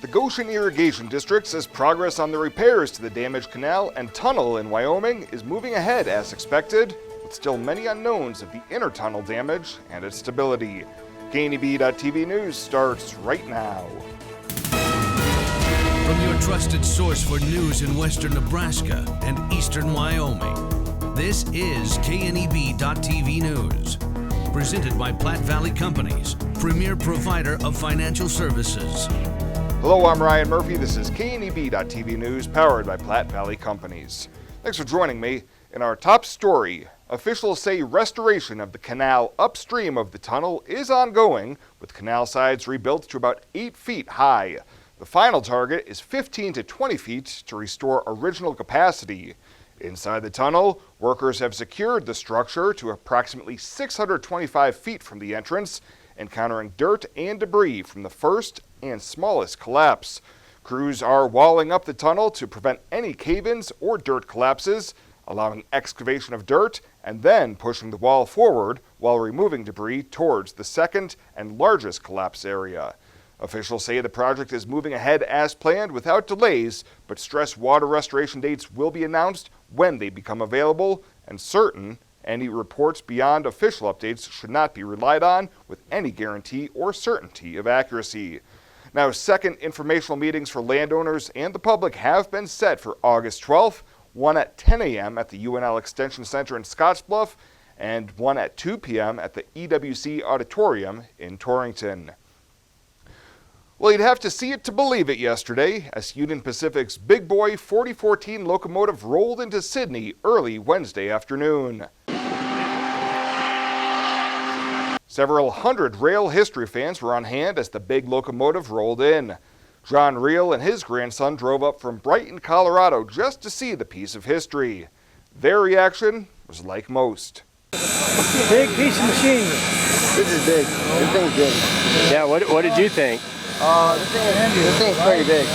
The Goshen Irrigation District says progress on the repairs to the damaged canal and tunnel in Wyoming is moving ahead as expected, with still many unknowns of the inner tunnel damage and its stability. KNEB.TV News starts right now. From your trusted source for news in western Nebraska and eastern Wyoming, this is KNEB.TV News. Presented by Platte Valley Companies, premier provider of financial services. Hello, I'm Ryan Murphy. This is KNEB.TV News, powered by Platte Valley Companies. Thanks for joining me. In our top story, officials say restoration of the canal upstream of the tunnel is ongoing, with canal sides rebuilt to about 8 feet high. The final target is 15 to 20 feet to restore original capacity. Inside the tunnel, workers have secured the structure to approximately 625 feet from the entrance, encountering dirt and debris from the first and smallest collapse. Crews are walling up the tunnel to prevent any cave-ins or dirt collapses, allowing excavation of dirt and then pushing the wall forward while removing debris towards the second and largest collapse area. Officials say the project is moving ahead as planned without delays, but stress water restoration dates will be announced when they become available, and any reports beyond official updates should not be relied on with any guarantee or certainty of accuracy. Now, second informational meetings for landowners and the public have been set for August 12th, one at 10 a.m. at the UNL Extension Center in Scottsbluff, and one at 2 p.m. at the EWC Auditorium in Torrington. Well, you'd have to see it to believe it yesterday, as Union Pacific's big boy 4014 locomotive rolled into Sydney early Wednesday afternoon. Several hundred rail history fans were on hand as the big locomotive rolled in. John Reel and his grandson drove up from Brighton, Colorado just to see the piece of history. Their reaction was like most. Big piece of machinery. This is big. This thing's big. Yeah, what did you think? This thing's pretty big.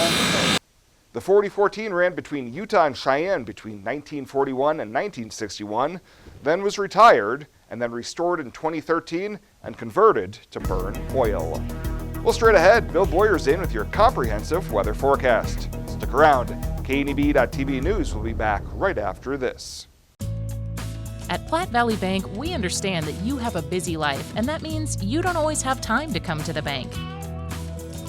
The 4014 ran between Utah and Cheyenne between 1941 and 1961, then was retired and then restored in 2013 and converted to burn oil. Well, straight ahead, Bill Boyer's in with your comprehensive weather forecast. Stick around. KNEB.TV News will be back right after this. At Platte Valley Bank, we understand that you have a busy life, and that means you don't always have time to come to the bank.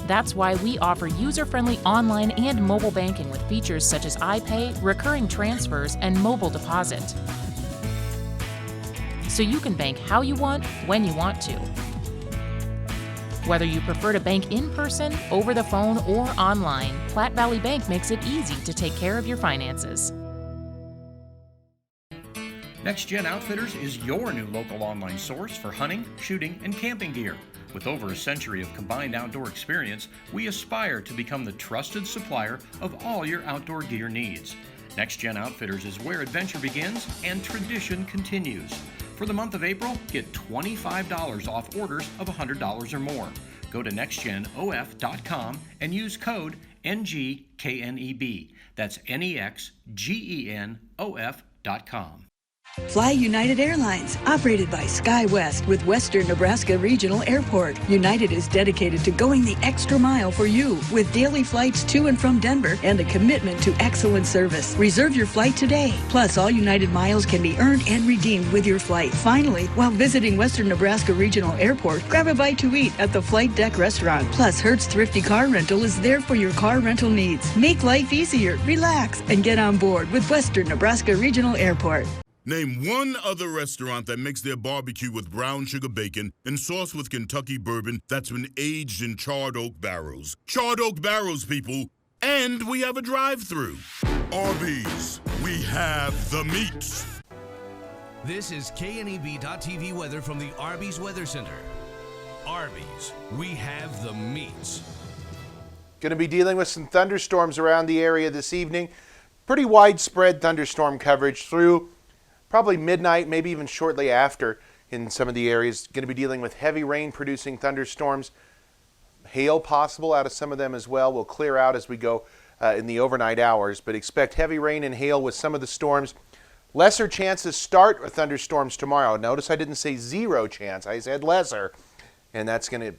That's why we offer user-friendly online and mobile banking with features such as iPay, recurring transfers, and mobile deposit. So you can bank how you want, when you want to. Whether you prefer to bank in person, over the phone, or online, Platte Valley Bank makes it easy to take care of your finances. Next Gen Outfitters is your new local online source for hunting, shooting, and camping gear. With over a century of combined outdoor experience, we aspire to become the trusted supplier of all your outdoor gear needs. Next Gen Outfitters is where adventure begins and tradition continues. For the month of April, get $25 off orders of $100 or more. Go to nextgenof.com and use code NGKNEB. That's NEXGENOF.com. Fly United Airlines, operated by SkyWest with Western Nebraska Regional Airport. United is dedicated to going the extra mile for you with daily flights to and from Denver and a commitment to excellent service. Reserve your flight today. Plus, all United miles can be earned and redeemed with your flight. Finally, while visiting Western Nebraska Regional Airport, grab a bite to eat at the Flight Deck Restaurant. Plus, Hertz Thrifty Car Rental is there for your car rental needs. Make life easier, relax, and get on board with Western Nebraska Regional Airport. Name one other restaurant that makes their barbecue with brown sugar bacon and sauce with Kentucky bourbon that's been aged in charred oak barrels. Charred oak barrels, people. And we have a drive-thru. Arby's, we have the meats. This is KNEB.TV weather from the Arby's Weather Center. Arby's, we have the meats. Going to be dealing with some thunderstorms around the area this evening. Pretty widespread thunderstorm coverage through probably midnight, maybe even shortly after in some of the areas. Going to be dealing with heavy rain producing thunderstorms. Hail possible out of some of them as well. Will clear out as we go in the overnight hours, but expect heavy rain and hail with some of the storms. Lesser chances start with thunderstorms tomorrow. Notice I didn't say zero chance. I said lesser, and that's going to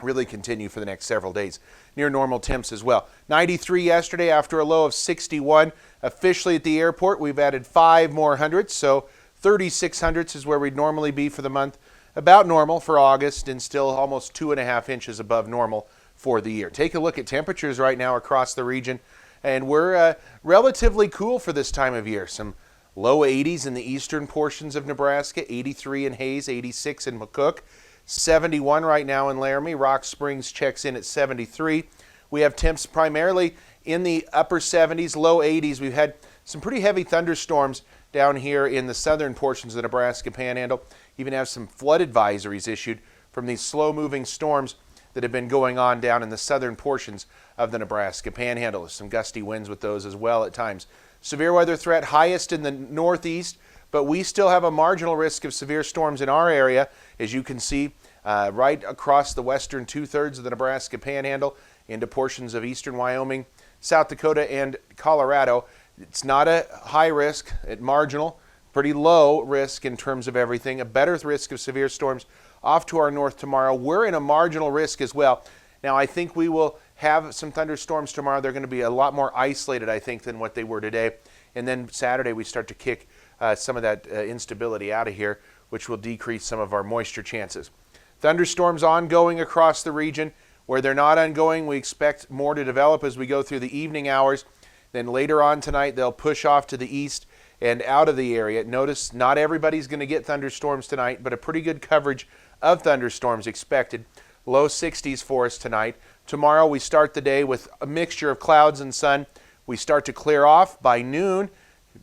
really continue for the next several days. Near normal temps as well. 93 yesterday after a low of 61. Officially at the airport, we've added 5 more hundredths, so 36 hundredths is where we'd normally be for the month. About normal for August, and still almost 2.5 inches above normal for the year. Take a look at temperatures right now across the region, and we're relatively cool for this time of year. Some low 80s in the eastern portions of Nebraska, 83 in Hays, 86 in McCook. 71 right now in Laramie. Rock Springs checks in at 73. We have temps primarily in the upper 70s, low 80s. We've had some pretty heavy thunderstorms down here in the southern portions of the Nebraska Panhandle. Even have some flood advisories issued from these slow-moving storms that have been going on down in the southern portions of the Nebraska Panhandle. Some gusty winds with those as well at times. Severe weather threat highest in the northeast, but we still have a marginal risk of severe storms in our area, as you can see, right across the western 2/3 of the Nebraska Panhandle into portions of eastern Wyoming, South Dakota, and Colorado. It's not a high risk, at marginal, pretty low risk in terms of everything. A better risk of severe storms off to our north tomorrow. We're in a marginal risk as well. Now, I think we will have some thunderstorms tomorrow. They're going to be a lot more isolated, I think, than what they were today. And then Saturday, we start to kick some of that instability out of here, which will decrease some of our moisture chances. Thunderstorms ongoing across the region. Where they're not ongoing, we expect more to develop as we go through the evening hours. Then later on tonight, they'll push off to the east and out of the area. Notice not everybody's going to get thunderstorms tonight, but a pretty good coverage of thunderstorms expected. Low 60s for us tonight. Tomorrow we start the day with a mixture of clouds and sun. We start to clear off by noon.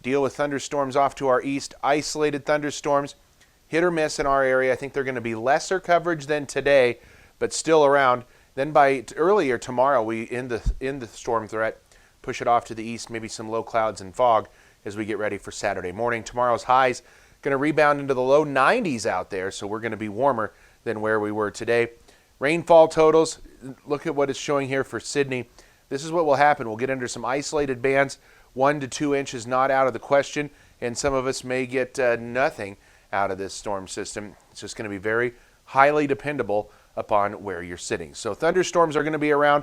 Deal with thunderstorms off to our east. Isolated thunderstorms. Hit or miss in our area. I think they're going to be lesser coverage than today, but still around. Then by earlier tomorrow, we end the storm threat. Push it off to the east, maybe some low clouds and fog as we get ready for Saturday morning. Tomorrow's highs going to rebound into the low 90s out there, so we're going to be warmer than where we were today. Rainfall totals, look at what it's showing here for Sydney. This is what will happen. We'll get under some isolated bands, 1 to 2 inches not out of the question, and some of us may get nothing out of this storm system. It's just going to be very highly dependable upon where you're sitting. So thunderstorms are going to be around.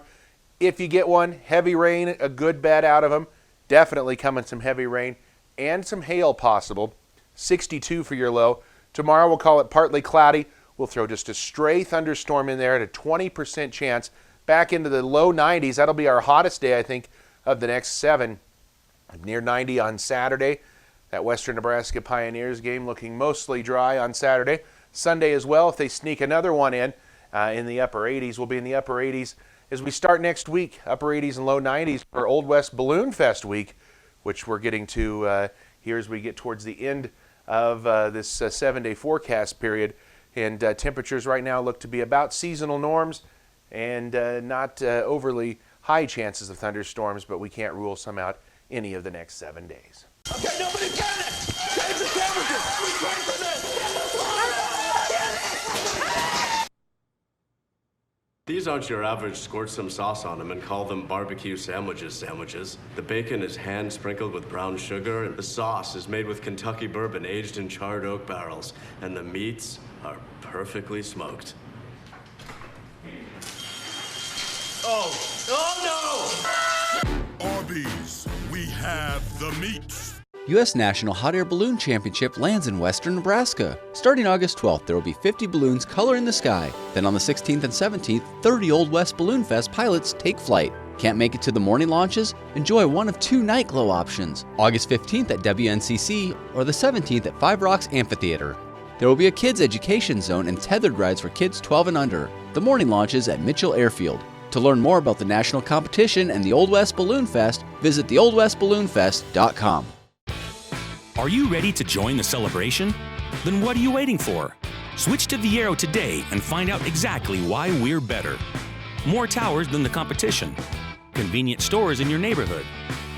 If you get one, heavy rain, a good bet out of them. Definitely coming some heavy rain and some hail possible. 62 for your low. Tomorrow we'll call it partly cloudy. We'll throw just a stray thunderstorm in there at a 20% chance. Back into the low 90s. That'll be our hottest day, I think, of the next 7. Near 90 on Saturday. That Western Nebraska Pioneers game looking mostly dry on Saturday. Sunday as well, if they sneak another one in the upper 80s. We'll be in the upper 80s as we start next week. Upper 80s and low 90s for Old West Balloon Fest week, which we're getting to here as we get towards the end of this 7-day forecast period. And temperatures right now look to be about seasonal norms and not overly high chances of thunderstorms, but we can't rule some out any of the next 7 days. Okay, nobody get it! Change the temperature! We train for this! These aren't your average squirt some sauce on them and call them barbecue sandwiches. The bacon is hand sprinkled with brown sugar, and the sauce is made with Kentucky bourbon aged in charred oak barrels, and the meats are perfectly smoked. Oh no! Arby's, we have the meats. U.S. National Hot Air Balloon Championship lands in western Nebraska. Starting August 12th, there will be 50 balloons coloring the sky. Then on the 16th and 17th, 30 Old West Balloon Fest pilots take flight. Can't make it to the morning launches? Enjoy one of 2 night glow options. August 15th at WNCC or the 17th at Five Rocks Amphitheater. There will be a kids' education zone and tethered rides for kids 12 and under. The morning launches at Mitchell Airfield. To learn more about the national competition and the Old West Balloon Fest, visit theoldwestballoonfest.com. Are you ready to join the celebration? Then what are you waiting for? Switch to Viero today and find out exactly why we're better. More towers than the competition, convenient stores in your neighborhood,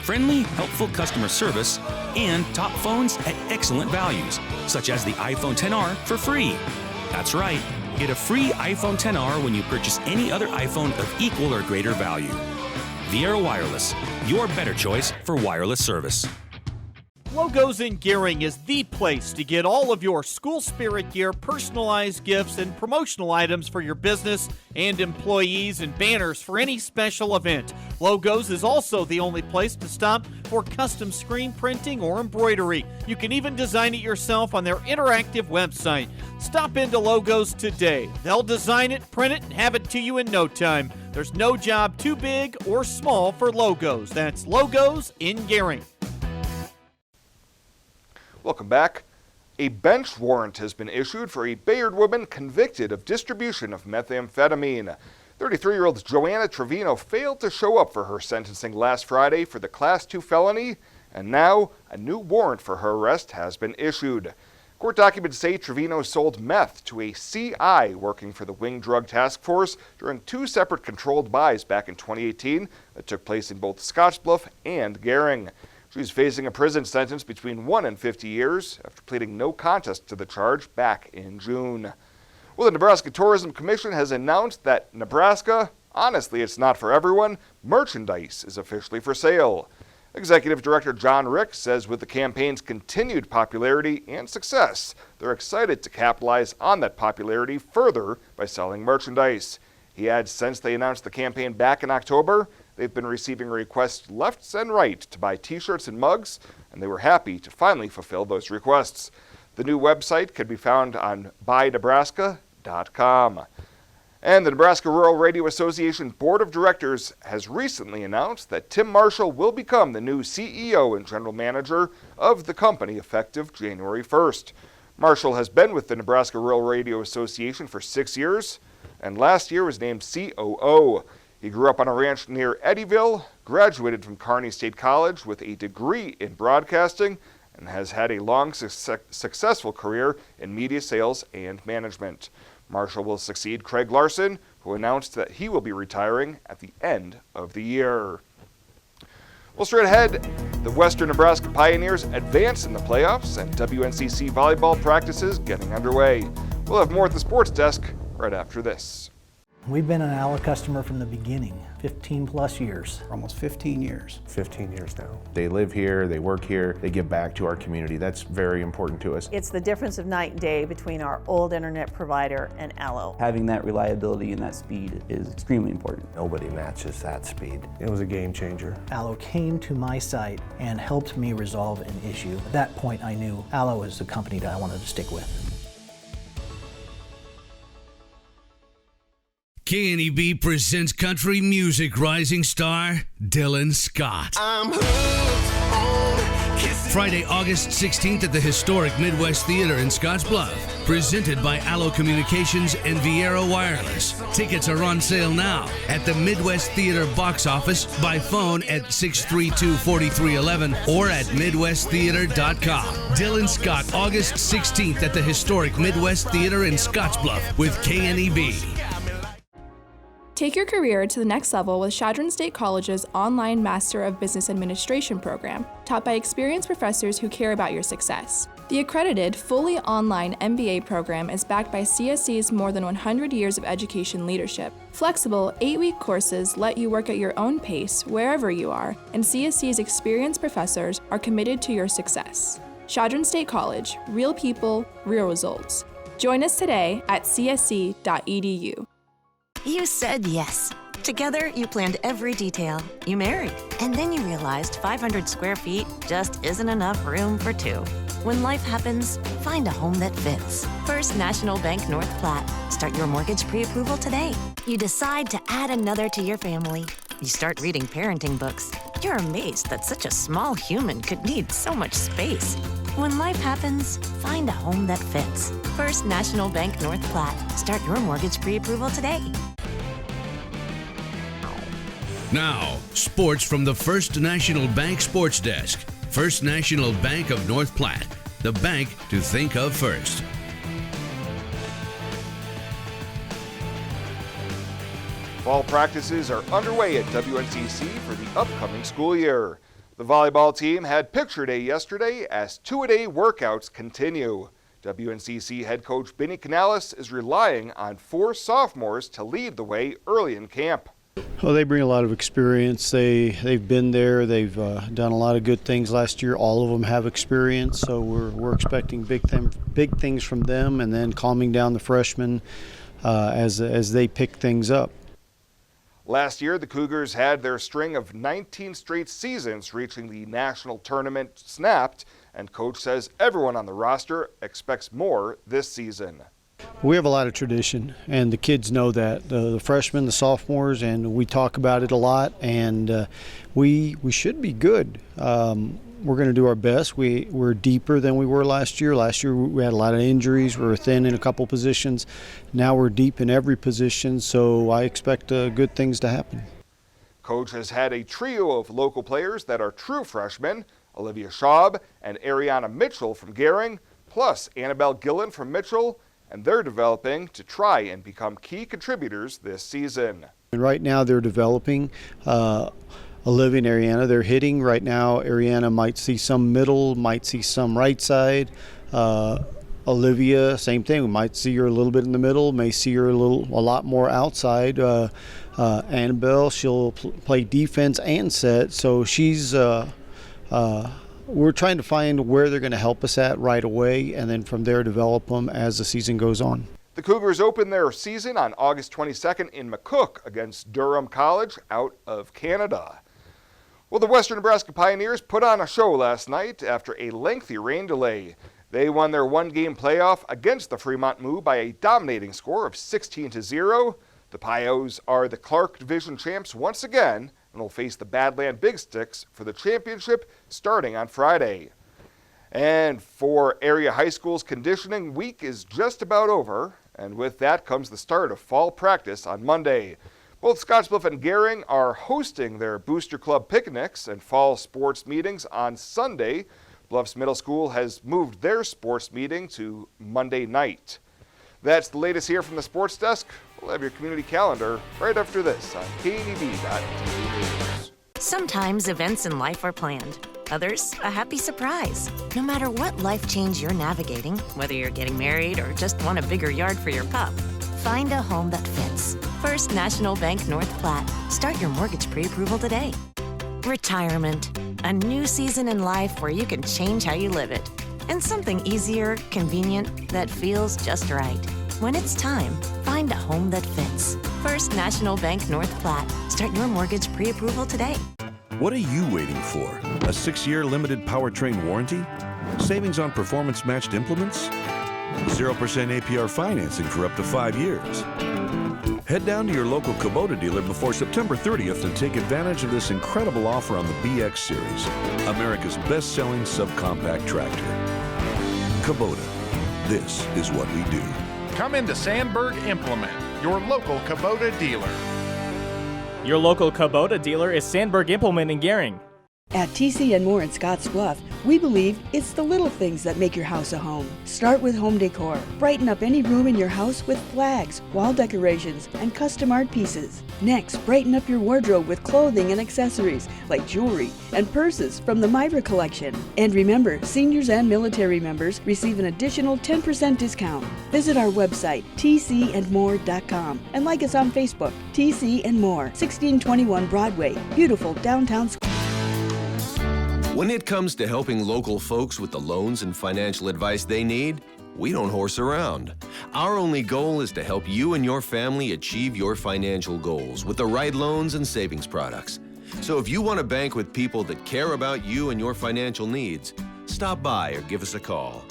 friendly, helpful customer service, and top phones at excellent values, such as the iPhone XR for free. That's right, get a free iPhone XR when you purchase any other iPhone of equal or greater value. Viero Wireless, your better choice for wireless service. Logos in Gearing is the place to get all of your school spirit gear, personalized gifts, and promotional items for your business and employees and banners for any special event. Logos is also the only place to stop for custom screen printing or embroidery. You can even design it yourself on their interactive website. Stop into Logos today. They'll design it, print it, and have it to you in no time. There's no job too big or small for Logos. That's Logos in Gearing. Welcome back. A bench warrant has been issued for a Bayard woman convicted of distribution of methamphetamine. 33-year-old Joanna Trevino failed to show up for her sentencing last Friday for the Class 2 felony, and now a new warrant for her arrest has been issued. Court documents say Trevino sold meth to a CI working for the Wing Drug Task Force during 2 separate controlled buys back in 2018 that took place in both Scottsbluff and Gering. She's facing a prison sentence between 1 and 50 years after pleading no contest to the charge back in June. Well, the Nebraska Tourism Commission has announced that Nebraska, honestly it's not for everyone, merchandise is officially for sale. Executive Director John Rick says with the campaign's continued popularity and success, they're excited to capitalize on that popularity further by selling merchandise. He adds since they announced the campaign back in October, they've been receiving requests left and right to buy t-shirts and mugs, and they were happy to finally fulfill those requests. The new website can be found on buynebraska.com. And the Nebraska Rural Radio Association Board of Directors has recently announced that Tim Marshall will become the new CEO and General Manager of the company effective January 1st. Marshall has been with the Nebraska Rural Radio Association for 6 years, and last year was named COO. He grew up on a ranch near Eddyville, graduated from Kearney State College with a degree in broadcasting, and has had a long, successful career in media sales and management. Marshall will succeed Craig Larson, who announced that he will be retiring at the end of the year. Well, straight ahead, the Western Nebraska Pioneers advance in the playoffs, and WNCC volleyball practices getting underway. We'll have more at the sports desk right after this. We've been an ALA customer from the beginning, 15 plus years. Almost 15 years. 15 years now. They live here, they work here, they give back to our community. That's very important to us. It's the difference of night and day between our old internet provider and ALO. Having that reliability and that speed is extremely important. Nobody matches that speed. It was a game changer. ALO came to my site and helped me resolve an issue. At that point I knew ALO was the company that I wanted to stick with. KNEB presents country music rising star Dylan Scott. Friday, August 16th at the historic Midwest Theater in Scottsbluff. Presented by Allo Communications and Viera Wireless. Tickets are on sale now at the Midwest Theater box office, by phone at 632-4311 or at midwesttheater.com. Dylan Scott, August 16th at the historic Midwest Theater in Scottsbluff with KNEB. Take your career to the next level with Chadron State College's online Master of Business Administration program, taught by experienced professors who care about your success. The accredited, fully online MBA program is backed by CSC's more than 100 years of education leadership. Flexible, 8-week courses let you work at your own pace wherever you are, and CSC's experienced professors are committed to your success. Chadron State College, real people, real results. Join us today at csc.edu. You said yes. Together, you planned every detail. You married. And then you realized 500 square feet just isn't enough room for two. When life happens, find a home that fits. First National Bank North Platte. Start your mortgage pre-approval today. You decide to add another to your family. You start reading parenting books. You're amazed that such a small human could need so much space. When life happens, find a home that fits. First National Bank North Platte. Start your mortgage pre-approval today. Now, sports from the First National Bank Sports Desk. First National Bank of North Platte, the bank to think of first. Fall practices are underway at WNCC for the upcoming school year. The volleyball team had picture day yesterday as two-a-day workouts continue. WNCC head coach Benny Canales is relying on 4 sophomores to lead the way early in camp. Well, they bring a lot of experience. They've been there. They've done a lot of good things last year. All of them have experience, so we're expecting big things from them, and then calming down the freshmen as they pick things up. Last year, the Cougars had their string of 19 straight seasons reaching the national tournament snapped, and Coach says everyone on the roster expects more this season. We have a lot of tradition, and the kids know that. The freshmen, the sophomores, and we talk about it a lot, and we should be good. We're going to do our best. We're deeper than we were last year. Last year we had a lot of injuries. We were thin in a couple positions. Now we're deep in every position, so I expect good things to happen. Coach has had a trio of local players that are true freshmen, Olivia Schaub and Ariana Mitchell from Gering, plus Annabelle Gillen from Mitchell, and they're developing to try and become key contributors this season. And right now they're developing. Olivia and Ariana, they're hitting right now. Ariana might see some middle, might see some right side. Olivia, same thing. We might see her a little bit in the middle, may see her a lot more outside. Annabelle, she'll play defense and set, so she's. We're trying to find where they're going to help us at right away, and then from there develop them as the season goes on. The Cougars open their season on August 22nd in McCook against Durham College out of Canada. Well, the Western Nebraska Pioneers put on a show last night after a lengthy rain delay. They won their one-game playoff against the Fremont Moo by a dominating score of 16-0. The Pios are the Clark Division champs once again, and will face the Badland Big Sticks for the championship starting on Friday. And for area high schools, conditioning week is just about over, and with that comes the start of fall practice on Monday. Both Scottsbluff and Gering are hosting their Booster Club picnics and fall sports meetings on Sunday. Bluffs Middle School has moved their sports meeting to Monday night. That's the latest here from the sports desk. We'll have your community calendar right after this on KNEB.TV News. Sometimes events in life are planned. Others, a happy surprise. No matter what life change you're navigating, whether you're getting married or just want a bigger yard for your pup, find a home that fits. First National Bank North Platte. Start your mortgage pre-approval today. Retirement. A new season in life where you can change how you live it. And something easier, convenient, that feels just right. When it's time, find a home that fits. First National Bank North Platte. Start your mortgage pre-approval today. What are you waiting for? A 6-year limited powertrain warranty? Savings on performance-matched implements? 0% APR financing for up to 5 years. Head down to your local Kubota dealer before September 30th and take advantage of this incredible offer on the BX Series, America's best-selling subcompact tractor. Kubota. This is what we do. Come into Sandberg Implement, your local Kubota dealer. Your local Kubota dealer is Sandberg Implement in Gering. At TC and More in Scottsbluff, we believe it's the little things that make your house a home. Start with home decor. Brighten up any room in your house with flags, wall decorations, and custom art pieces. Next, brighten up your wardrobe with clothing and accessories like jewelry and purses from the Myra collection. And remember, seniors and military members receive an additional 10% discount. Visit our website, tcandmore.com, and like us on Facebook, TC and More, 1621 Broadway, beautiful downtown. When it comes to helping local folks with the loans and financial advice they need, we don't horse around. Our only goal is to help you and your family achieve your financial goals with the right loans and savings products. So if you want to bank with people that care about you and your financial needs, stop by or give us a call.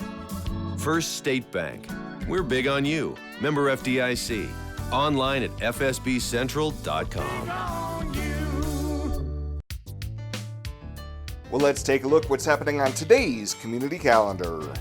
First State Bank. We're big on you. Member FDIC. Online at fsbcentral.com. Well, let's take a look what's happening on today's community calendar.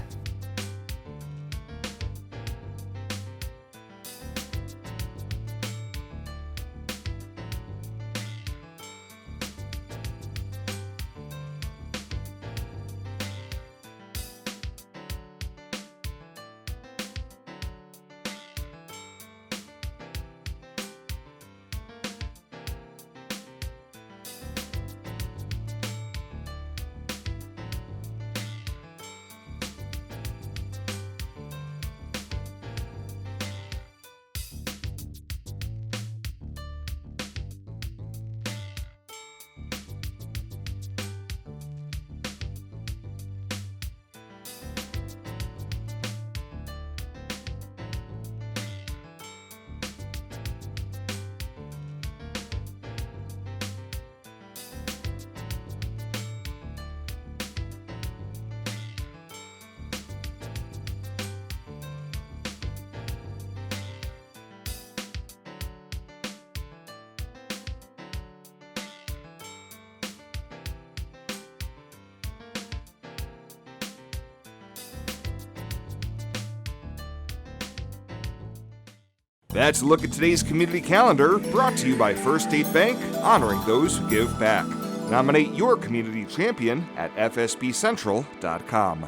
That's a look at today's community calendar, brought to you by First State Bank, honoring those who give back. Nominate your community champion at fsbcentral.com.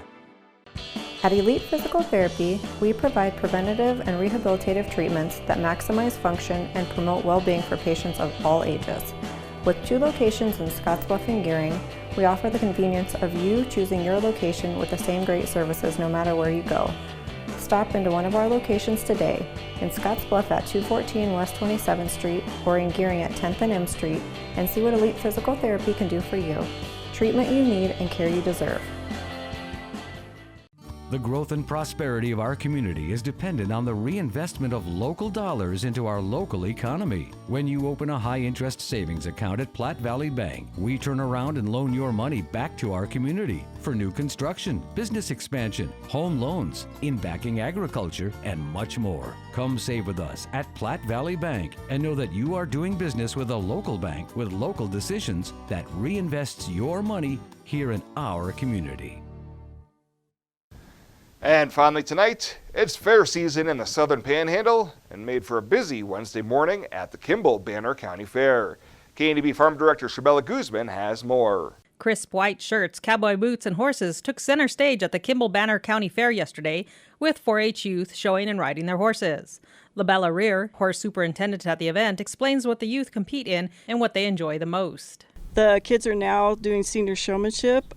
At Elite Physical Therapy, we provide preventative and rehabilitative treatments that maximize function and promote well-being for patients of all ages. With 2 locations in Scottsbluff and Gearing, we offer the convenience of you choosing your location with the same great services no matter where you go. Stop into one of our locations today, in Scottsbluff at 214 West 27th Street or in Gearing at 10th and M Street, and see what Elite Physical Therapy can do for you. Treatment you need and care you deserve. The growth and prosperity of our community is dependent on the reinvestment of local dollars into our local economy. When you open a high-interest savings account at Platte Valley Bank, we turn around and loan your money back to our community for new construction, business expansion, home loans, in backing agriculture, and much more. Come save with us at Platte Valley Bank and know that you are doing business with a local bank with local decisions that reinvests your money here in our community. And finally tonight, it's fair season in the Southern Panhandle and made for a busy Wednesday morning at the Kimball Banner County Fair. KNEB Farm Director Shabella Guzman has more. Crisp white shirts, cowboy boots, and horses took center stage at the Kimball Banner County Fair yesterday, with 4-H youth showing and riding their horses. LaBella Rear, horse superintendent at the event, explains what the youth compete in and what they enjoy the most. The kids are now doing senior showmanship.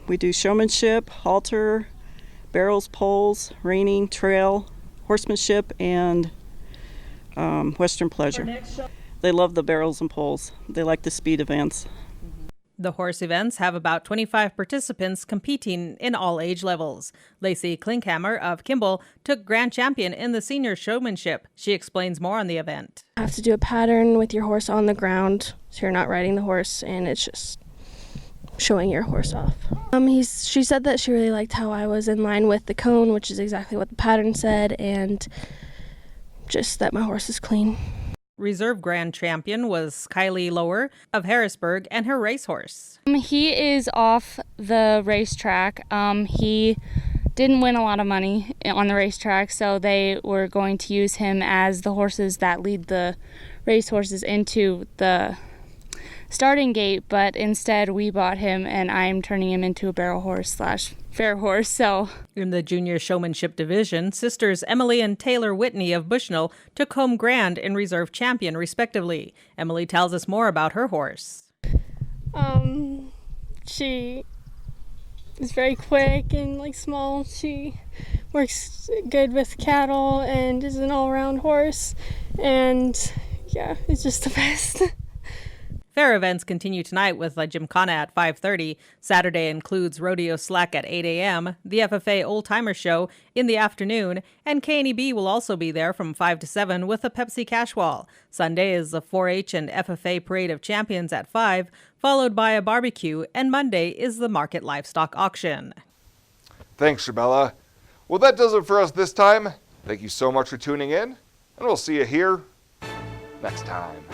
We do showmanship, halter, barrels, poles, reining, trail, horsemanship, and Western pleasure. They love the barrels and poles. They like the speed events. The horse events have about 25 participants competing in all age levels. Lacey Klinkhammer of Kimball took grand champion in the senior showmanship. She explains more on the event. You have to do a pattern with your horse on the ground, so you're not riding the horse, and it's just showing your horse off. She said that she really liked how I was in line with the cone, which is exactly what the pattern said, and just that my horse is clean. Reserve grand champion was Kylie Lower of Harrisburg and her racehorse. He is off the racetrack. He didn't win a lot of money on the racetrack, so they were going to use him as the horses that lead the racehorses into the starting gate, but instead we bought him and I'm turning him into a barrel horse / fair horse. So in the junior showmanship division, sisters Emily and Taylor Whitney of Bushnell took home grand and reserve champion respectively. Emily tells us more about her horse. She is very quick and small. She works good with cattle and is an all-around horse, and yeah, it's just the best. Fair events continue tonight with La Gymkhana at 5:30. Saturday includes Rodeo Slack at 8 a.m., the FFA Old Timer Show in the afternoon, and KNEB will also be there from 5 to 7 with a Pepsi Cash Wall. Sunday is the 4-H and FFA Parade of Champions at 5, followed by a barbecue, and Monday is the Market Livestock Auction. Thanks, Shabella. Well, that does it for us this time. Thank you so much for tuning in, and we'll see you here next time.